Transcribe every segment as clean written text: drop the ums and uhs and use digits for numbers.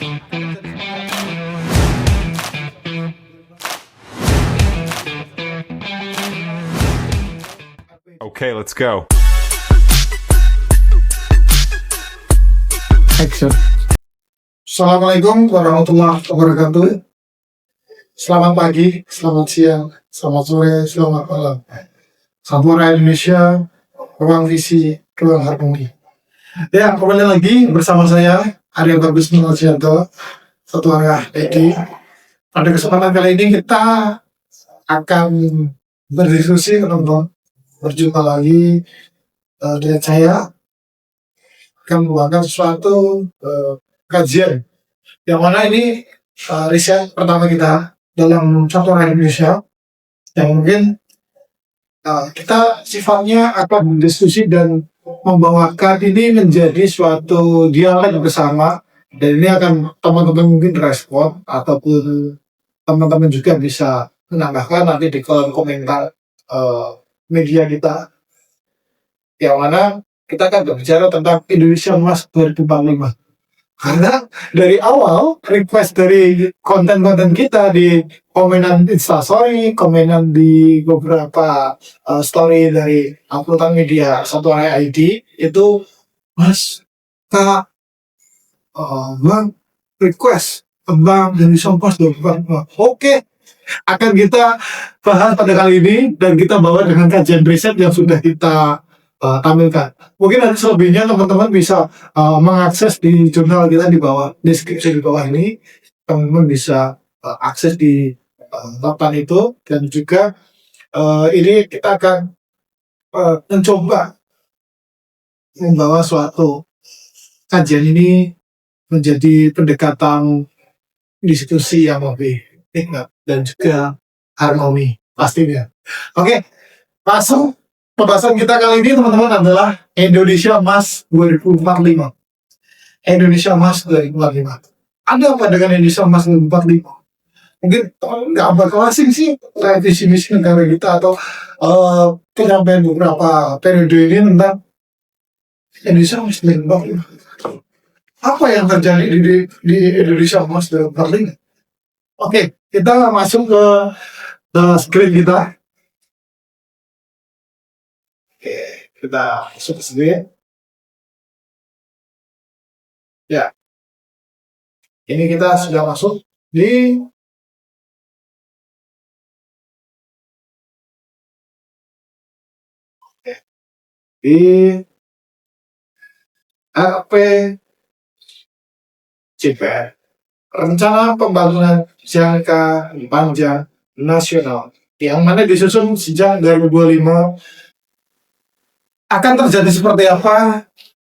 Okay, let's go. Action. Assalamualaikum warahmatullahi wabarakatuh. Selamat pagi, selamat siang, selamat sore, selamat malam. Sampurna Indonesia, ruang visi, ruang harmoni. Ya, kembali lagi bersama saya, Arya Bagus Nursianto, Satu Arah Edi. Pada kesempatan kali ini kita akan berdiskusi, teman-teman. Berjumpa lagi dengan saya akan membawakan suatu kajian yang mana ini riset pertama kita dalam Satu Arah Indonesia yang mungkin kita sifatnya akan berdiskusi dan membawakan ini menjadi suatu dialog bersama, dan ini akan teman-teman mungkin respon ataupun teman-teman juga bisa menambahkan nanti di kolom komentar media kita, yang mana kita akan berbicara tentang Indonesia Emas 2045. Karena dari awal request dari konten-konten kita di komenan Instastory, komenan di beberapa story dari uploadan media Satu Arah ID itu, Mas Kak, Bang request tentang Indonesia Emas 2045. Oke, akan kita bahas pada kali ini dan kita bawa dengan kajian riset yang sudah kita tampilkan. Mungkin nanti selebihnya teman-teman bisa mengakses di jurnal kita di bawah, deskripsi di bawah ini. Teman-teman bisa akses di papan itu, dan juga ini kita akan mencoba membawa suatu kajian ini menjadi pendekatan diskusi yang lebih nikmat dan juga harmoni pastinya. Oke, langsung pembahasan kita kali ini teman-teman adalah Indonesia Emas 2045. Indonesia Emas 2045. Ada apa dengan Indonesia Emas 2045? Mungkin nggak bakal asing sih visi misi negara kita atau penyampaian beberapa periode ini tentang Indonesia Emas 2045. Apa yang terjadi di Indonesia Emas 2045? Oke, kita masuk ke screen kita. Oke, kita masuk ke sini. Ya, ini kita sudah masuk di RPJPN, Rencana Pembangunan Jangka Panjang Nasional, yang mana disusun sejak 2025. Akan terjadi seperti apa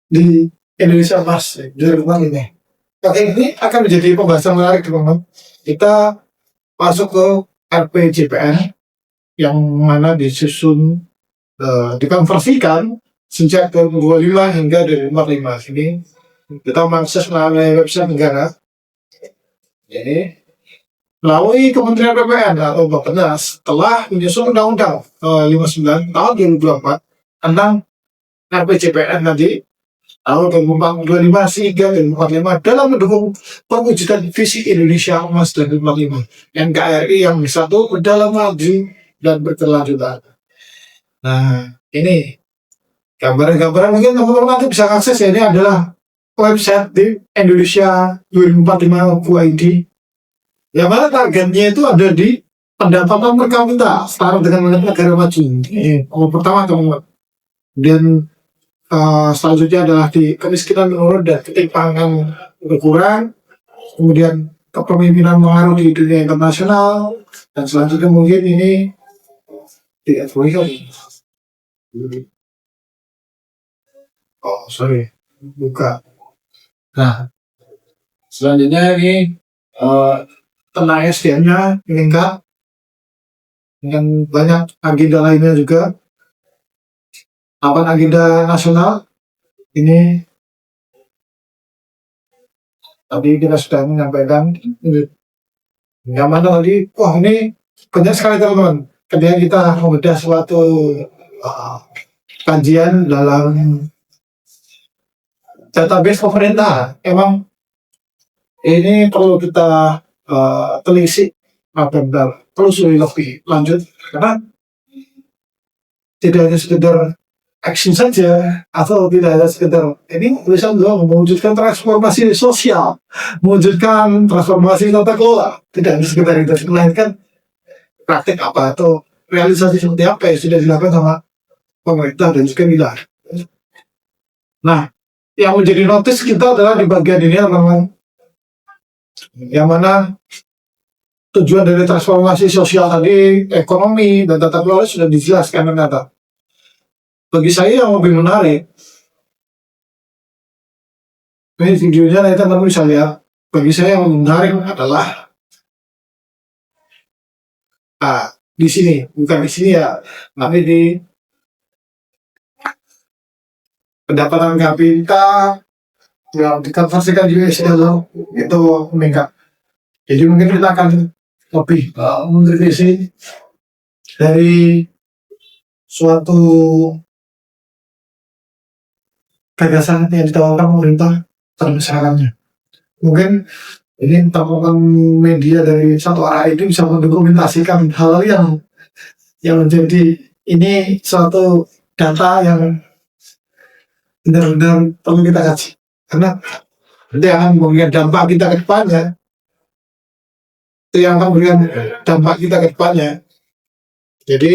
di Indonesia Emas 2045? Oke, ini akan menjadi pembahasan menarik, teman-teman. Kita masuk ke RPJPN yang mana disusun dikonversikan sejak 2025 hingga 2045. Ini kita mengakses melalui website negara. Jadi melalui Kementerian PPN atau Bappenas telah menyusun Undang-Undang 59 tahun 2024 tentang RPJPN nanti tahun 2025 hingga 2045 dalam mendukung perwujudan visi Indonesia Emas 2045 NKRI yang bersatu, berdalam, maju, dan berkelanjutan. Nah, ini gambaran-gambaran mungkin teman-teman nanti bisa akses ya. Ini adalah website di Indonesia 2045.id, yang mana targetnya itu ada di pendapatan per kapita setara dengan negara maju. Pertama, teman-teman. Dan selanjutnya adalah di kemiskinan menurun dan ketimpangan berkurang, kemudian kepemimpinan mengaruh di dunia internasional, dan selanjutnya mungkin ini di buka. Nah, selanjutnya ini tenaga SDM-nya meningkat dengan banyak agenda lainnya juga. Apa agenda nasional ini tadi kita sudah menyampaikan, yang mana tadi, wah ini banyak sekali teman-teman. Ketika kita membedah suatu kajian dalam database pemerintah, emang Ini perlu kita telisik benar, telusuri lebih lanjut karena tidak hanya sekedar action saja atau tidak hanya sekedar ini tulisan doang mewujudkan transformasi sosial, mewujudkan transformasi tata kelola, tidak hanya sekedar itu, melainkan praktik apa atau realisasi seperti apa yang sudah dilakukan sama pemerintah dan juga wilayah. Nah, yang menjadi notice kita adalah di bagian ini teman-teman, yang mana tujuan dari transformasi sosial tadi, ekonomi dan tata kelola sudah dijelaskan ternyata. Bagi saya yang lebih menarik, ini videonya nanti teman-teman bisa lihat. Bagi saya yang menarik adalah di sini, bukan di sini ya, tapi di pendapatan kapita yang dikonversikan US dollar itu meningkat. Jadi mungkin kita akan lebih mengkritisi dari suatu gagasan yang ditawarkan pemerintah terbesarnya. Mungkin ini teman-teman media dari satu arah ini bisa mendokumentasikan hal yang menjadi ini suatu data yang benar-benar perlu kita kaji karena itu yang akan memberikan dampak kita ke depannya, itu yang akan memberikan dampak kita ke depannya. Jadi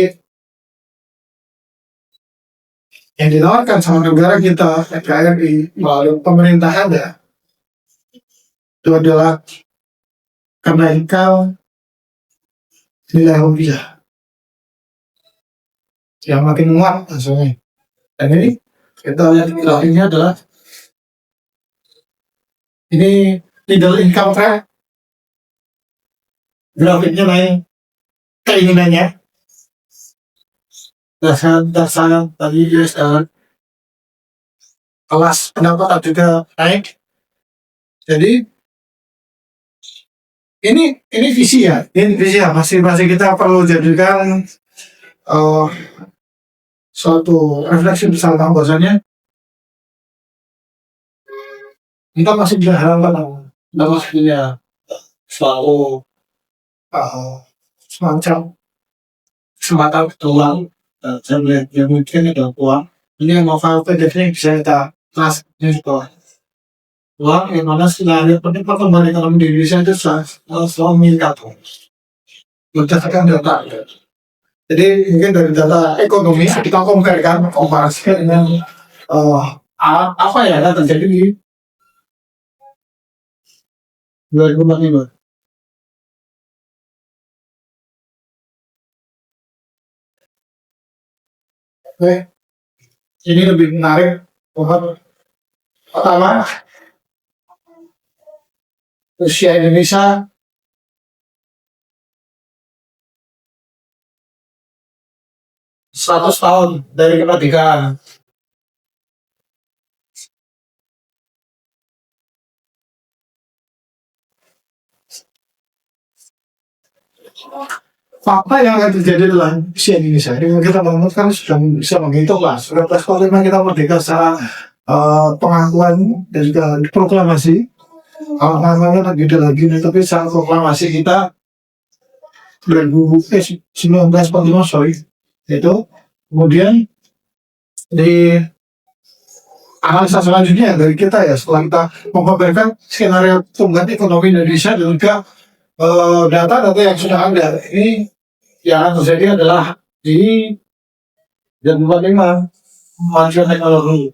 yang ditawarkan sama negara kita NKRI melalui pemerintahan ya itu adalah kenaikan nilai rupiah yang makin menguat hasilnya. Dan ini kita lihat grafiknya adalah ini middle income trend, grafiknya naik keinginannya dasar tadi US dollar, kelas pendapatan juga naik. Jadi ini visi ya, masih kita perlu jadikan suatu refleksi bersama bahwasanya kita masih punya harapan, kita masih punya suatu semacam kesempatan peluang yang mungkin ada uang. Ini yang novel PDF-nya bisa kita kelas juga uang yang mana sebenarnya perkembangan ekonomi di Indonesia itu selalu meningkat berdasarkan data. Jadi mungkin dari data ekonomi kita komparasikan dengan apa ya yang terjadi di 2045. Oke, ini lebih menarik. Pertama, usia Indonesia 100 tahun dari kemerdekaan. Fakta yang akan terjadi adalah usia Indonesia ini kita kan sudah bisa menghitung lah 1945 kita merdeka secara pengakuan dan juga proklamasi. Namanya lagi tapi secara proklamasi kita 1945 itu kemudian di analisa selanjutnya dari kita ya setelah kita menggambarkan skenario pertumbuhan ekonomi Indonesia dan juga data-data yang sudah ada ini yang akan terjadi adalah di 2045 kemajuan teknologi.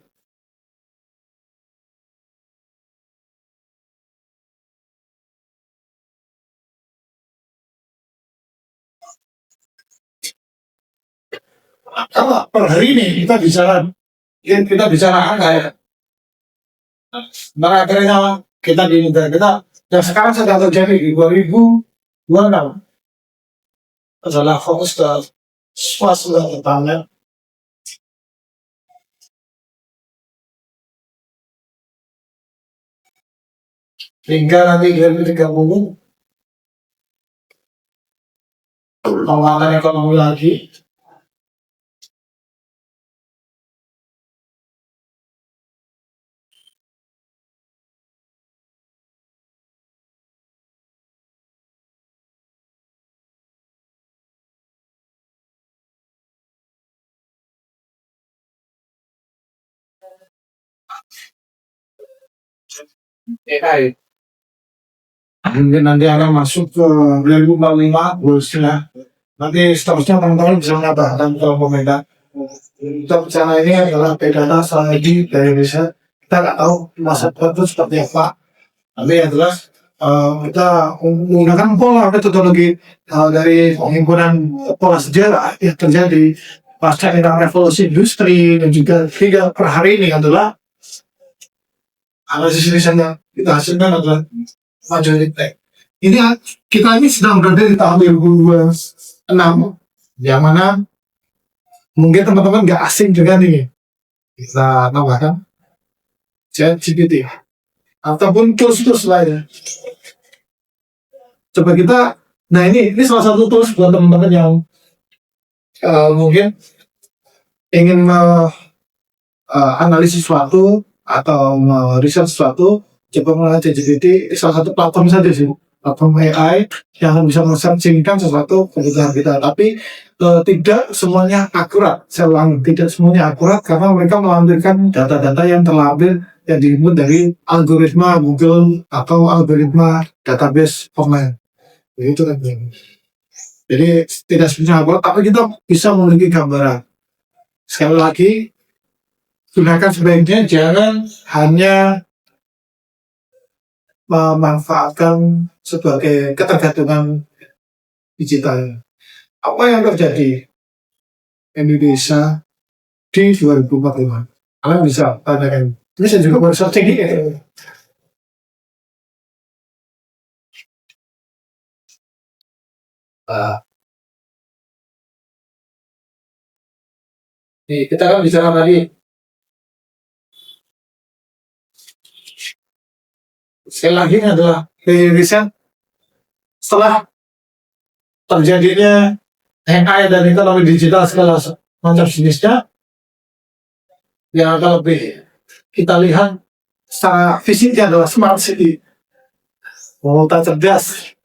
Kalau per hari ini kita bicara angka ya. Nah akhirnya kita di negara kita dan sekarang sedang terjadi di 2026 adalah fokus ke swasta utama. Hingga nanti 2030 penguatan ekonomi lagi. AI. Mungkin nanti akan masuk ke 2045 goalsnya. Nanti seterusnya teman-teman bisa menambahkan ke komentar. Kita bicara ini adalah big data strategi dari Indonesia. Kita nggak tahu masa depan itu seperti apa. Tapi yang jelas kita menggunakan pola metodologi dari penghimpunan pola sejarah yang terjadi pasca era revolusi industri dan juga hingga per hari ini adalah analisis riset yang kita hasilkan adalah majoritas. Ini kita ini sedang berada di tahun 2026 yang mana mungkin teman-teman nggak asing juga nih kita tambahkan ChatGPT ataupun tools-tools lainnya. Coba kita, nah ini salah satu tools buat teman-teman yang mungkin ingin analisis sesuatu atau riset sesuatu, coba menggunakan ChatGPT. Salah satu platform saja sih, platform AI yang bisa men-searchingkan sesuatu kebutuhan kita. Tapi tidak semuanya akurat. Saya ulang, tidak semuanya akurat karena mereka melampirkan data-data yang terlampir yang diinput dari algoritma Google atau algoritma database online. Begitu kan. Jadi tidak semuanya akurat, tapi kita bisa memiliki gambaran. Sekali lagi, gunakan sebaiknya jangan hanya memanfaatkan sebagai ketergantungan digital. Apa yang terjadi Indonesia di 2045? Kalian bisa tanyakan. Ini saya juga baru searching ini. Nih, kita kan bicara tadi. Sekali lagi ini adalah riset setelah terjadinya AI dan ekonomi digital segala macam jenisnya, yang akan lebih kita lihat secara fisiknya adalah smart city, kota cerdas,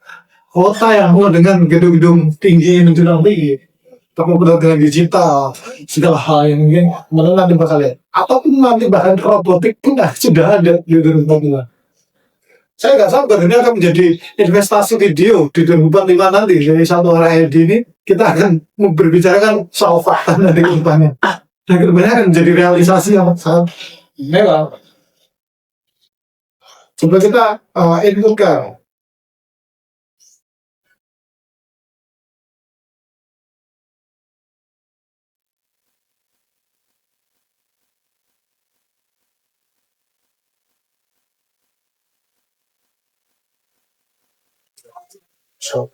kota yang penuh dengan gedung-gedung tinggi menjulang tinggi, penuh dengan digital, segala hal yang mungkin nanti bakal lihat, ataupun nanti bahkan robotik pun sudah ada di 2045. Saya nggak sabar ini akan menjadi investasi video di 2045 nanti. Dari satu arah ini kita akan berbicarakan soal fakta dari kehidupannya. Dan kedepannya akan menjadi realisasi yang sangat mewah. Coba kita inputkan. So,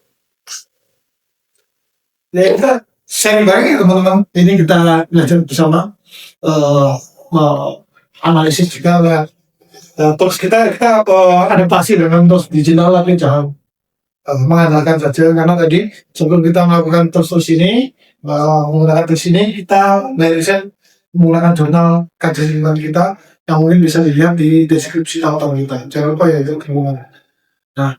ya kita sharing bareng ya teman-teman. Ini kita belajar bersama, analisis juga ya. Terus kita adaptasi dengan tools digital, tapi jangan mengandalkan saja karena tadi sebelum kita melakukan tools ini, menggunakan tools ini kita riset menggunakan jurnal kajian lingkungan kita yang mungkin bisa dilihat di deskripsi tahun kita. Jangan lupa ya itu gimana. Nah,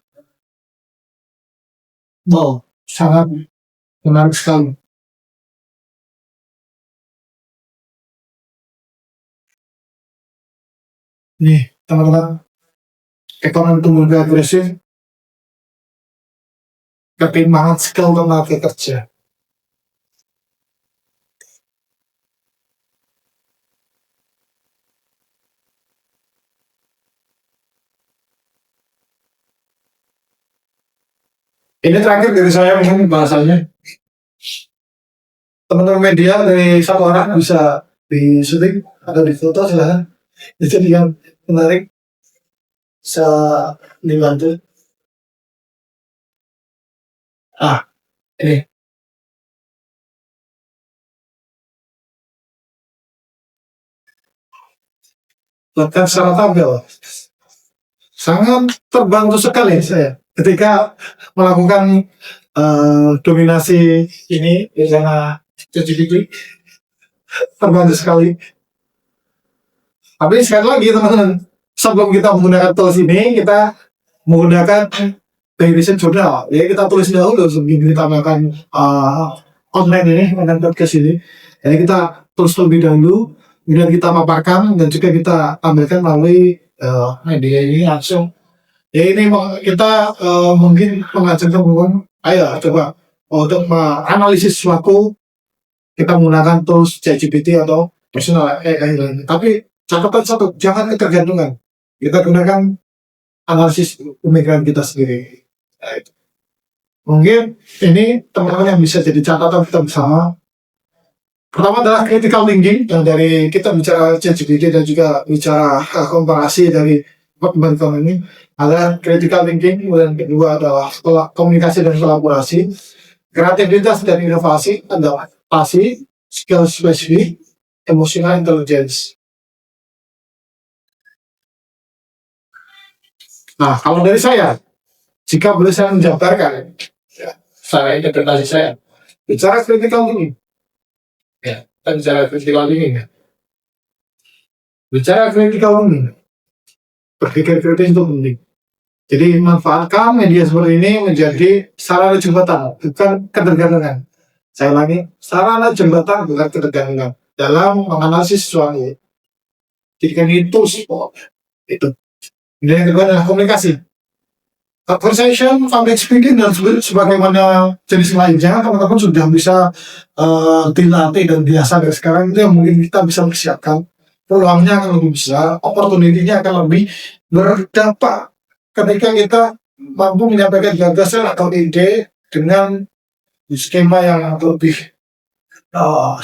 wow, sangat menarik sekali. Nih, teman-teman, ekonomi tumbuh agresif, ketimbangan skill tenaga kerja. Ini terakhir dari saya mungkin bahasanya. Teman-teman media dari satu arah bisa di syuting atau di foto silahkan. Jadi yang menarik bisa dibantu. Ini bahkan secara tampil sangat terbantu sekali saya ketika melakukan dominasi ini di sana ChatGPT, terbantu sekali. Tapi sekali lagi teman-teman, sebelum kita menggunakan tools ini, kita menggunakan riset jurnal. Ya kita tulis dahulu sebelum kita melakukan online ini, melakukan podcast ini. Jadi kita tulis lebih dahulu, kemudian kita paparkan dan juga kita tampilkan melalui media ini langsung. Ya ini kita mungkin mengajak teman-teman, ayo coba untuk menganalisis suatu kita menggunakan tools ChatGPT atau personal AI lainnya. Tapi catatan satu, jangan ketergantungan. Kita gunakan analisis pemikiran kita sendiri. Nah, itu. Mungkin ini teman-teman yang bisa jadi catatan kita bersama. Pertama adalah critical thinking, yang dari kita bicara ChatGPT dan juga bicara komparasi dari perkembangan ini adalah critical thinking. Kemudian kedua adalah komunikasi dan kolaborasi, kreativitas dan inovasi, adaptasi, skill spesifik, emotional intelligence. Nah, kalau dari saya, jika boleh saya menjabarkan, ya, saya interpretasi saya, bicara critical thinking, ya, kita bicara critical thinking, ya. Bicara critical thinking, berpikir kritis itu penting. Jadi manfaatkan media seperti ini menjadi sarana jembatan, bukan ketergantungan. Saya ulangi, sarana jembatan bukan ketergantungan dalam menganalisis sesuatu. Jadikan itu support, itu. Dan yang kedua adalah komunikasi. Conversation, public speaking, dan sebagaimana jenis lainnya, teman-teman sudah bisa dilatih dan biasa dari sekarang. Itu yang mungkin kita bisa persiapkan. Peluangnya akan lebih besar, opportunity-nya akan lebih berdampak ketika kita mampu menyampaikan gagasan atau ide dengan skema yang lebih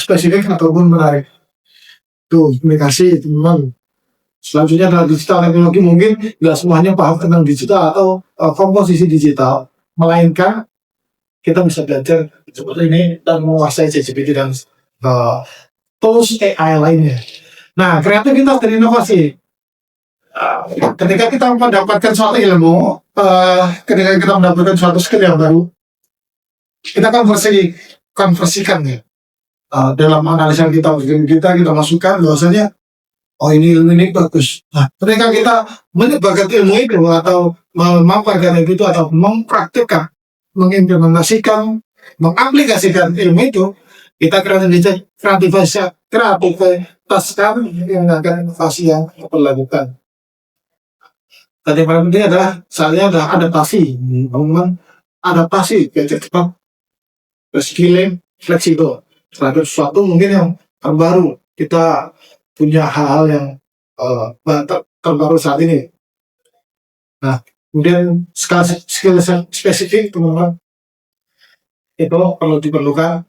spesifik ataupun menarik. Tuh, komunikasi, teman-teman. Selanjutnya adalah digital teknologi. Mungkin nggak semuanya paham tentang digital atau komposisi digital, melainkan kita bisa belajar seperti ini dan menguasai ChatGPT dan tools AI lainnya. Nah, kreativitas dan inovasi. Ketika kita mendapatkan suatu ilmu, ketika kita mendapatkan suatu skill yang baru, kita konversikannya dalam analisa kita masukkan bahwasanya oh ini ilmu ini bagus. Nah, ketika kita menyebarkan ilmu itu atau memaparkan itu atau mempraktikkan, mengimplementasikan, mengaplikasikan ilmu itu, kita kreativitaskan yang akan inovasi yang kita lakukan. Dan yang paling penting adalah soalnya adalah adaptasi, teman-teman. Adaptasi belajar cepat, skilling, fleksibel terhadap sesuatu mungkin yang terbaru. Kita punya hal-hal yang terbaru saat ini. Nah, kemudian skill spesifik, teman-teman, itu perlu diperlukan.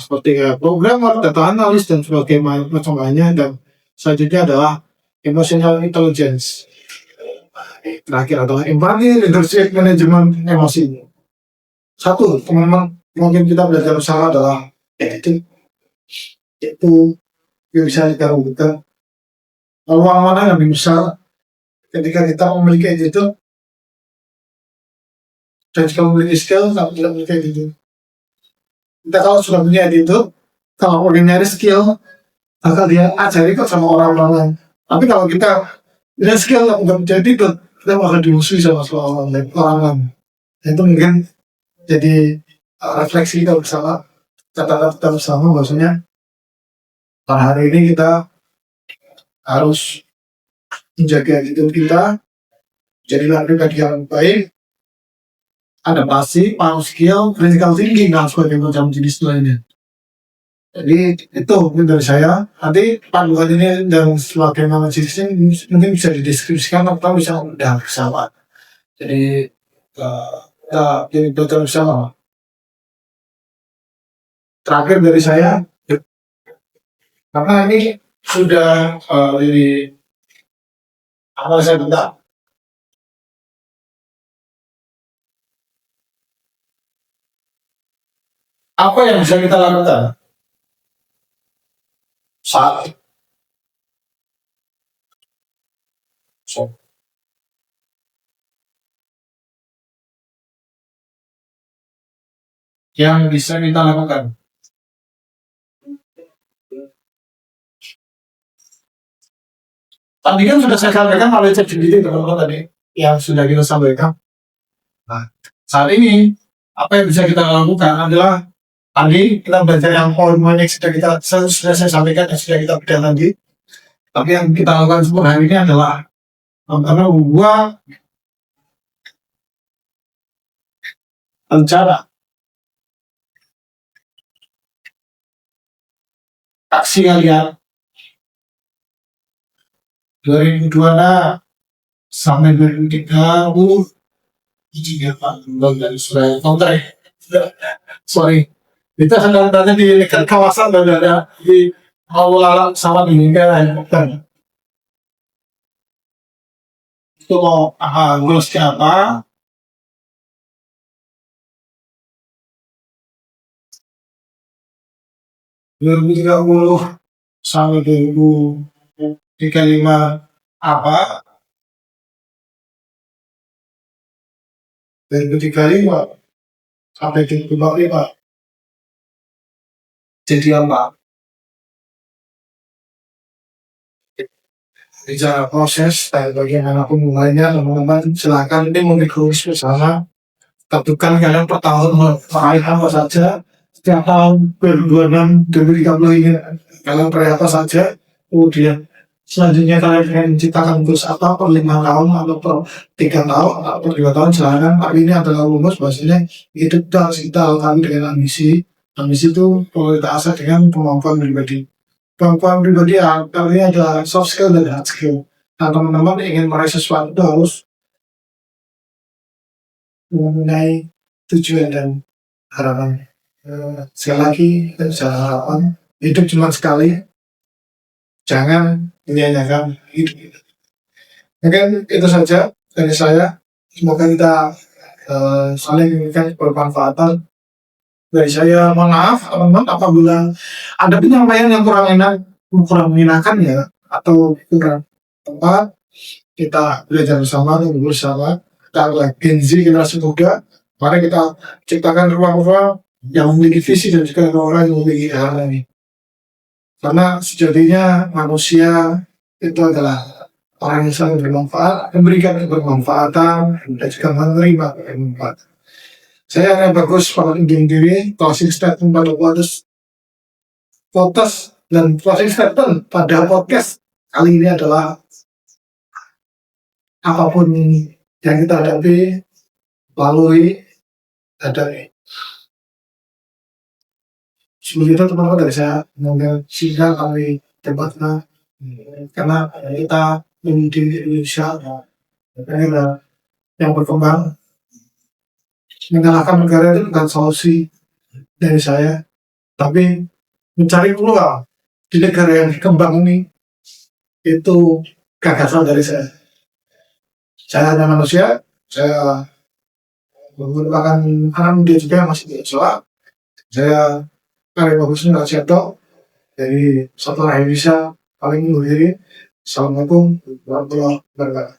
Seperti programmer, data analis, dan sebagainya macam lainnya. Dan selanjutnya adalah emotional intelligence. Terakhir adalah empathy, leadership, manajemen emosi. Satu, teman-teman, mungkin kita belajar bersama adalah editing. Itu bisa kita lakukan. Peluang mana yang lebih besar ketika kita memiliki itu dan jika memiliki skill, kalau tidak memiliki itu. Kita kalau sudah punya itu, kalau orang nyari skill, maka dia ajari kok sama orang-orang lain. Tapi kalau kita punya skill yang nggak menjadi itu, kita akan dimusuhi sama orang lain. Itu mungkin jadi refleksi kita bersama, catatan kita bersama bahwasanya pada hari ini kita harus menjaga attitude kita, jadilah pribadi yang baik, adaptasi, power skill, critical thinking, dan sebagainya macam jenis lainnya. Jadi itu mungkin dari saya. Nanti panduan ini dan sebagaimana jenisnya mungkin bisa dideskripsikan atau bisa mudah bersama. Jadi kita jadi belajar bersama. Terakhir dari saya, karena ini sudah dari awal saya bentar. Apa yang bisa kita lakukan saat yang bisa kita lakukan? Tadi kan sudah saya sampaikan oleh ChatGPT, teman-teman, tadi yang sudah kita sampaikan. Nah, saat ini apa yang bisa kita lakukan adalah Tadi kita belajar yang poin-poin yang sudah saya sampaikan dan sudah kita bedah tadi. Tapi yang kita lakukan semua hari ini adalah karena gua rencana taksi kalian 2002 sampai 2030 ini Pak dari Surabaya kontrak. Sorry, kita sedang berada di dekat kawasan dan ada di awal sawah ini kan. Itu mau ngurus siapa? Tiga puluh sampai 2035 apa? 2035 sampai 2045 jadi apa? Bicara proses dan bagaimana mulainya, teman-teman silakan ini mengikuti bersama. Tentukan kalian per tahun meraih apa saja. Setiap tahun 2026, 2030 ini kalian meraih apa saja. Kemudian selanjutnya kalian ingin menciptakan terus apa per 5 tahun atau per 3 tahun atau per 2 tahun silakan. Tapi ini adalah rumus bahwasanya hidup kita lakukan dengan ambisi. Ambisi itu perlu kita asah dengan kemampuan pribadi. Kemampuan pribadi artinya adalah soft skill dan hard skill. Nah, teman-teman ingin meraih sesuatu harus mempunyai tujuan dan harapan. Sekali lagi, jangan harapan. Hidup cuma sekali. Jangan menyanyikan hidup. Mungkin itu saja dari saya. Semoga kita saling memberikan bermanfaatan. Dari saya mohon maaf teman-teman apabila ada penyampaian yang kurang enak, kurang menyenangkan ya, atau kurang tepat, kita belajar bersama, tunggu bersama. Kita adalah Gen Z generasi muda. Mari kita ciptakan ruang-ruang yang memiliki visi dan juga orang yang memiliki hal ini. Karena sejatinya manusia itu adalah orang yang sangat bermanfaat, memberikan kebermanfaatan dan juga menerima kebermanfaatan. Saya akan bagus pada diri closing statement pada podcast dan closing statement pada podcast kali ini adalah apapun yang kita hadapi, lalui, hadapi. Sebelum itu teman-teman dari saya mungkin singkat kami tempatnya karena kita di Indonesia negara yang berkembang. Mengalahkan negara itu bukan solusi dari saya, tapi mencari peluang di negara yang berkembang ini itu gagasan dari saya. Saya hanya manusia, saya merupakan anak muda juga masih biasa. Saya karya bagusnya Rasyado dari Setelah Indonesia paling menghadiri. Assalamualaikum warahmatullahi wabarakatuh.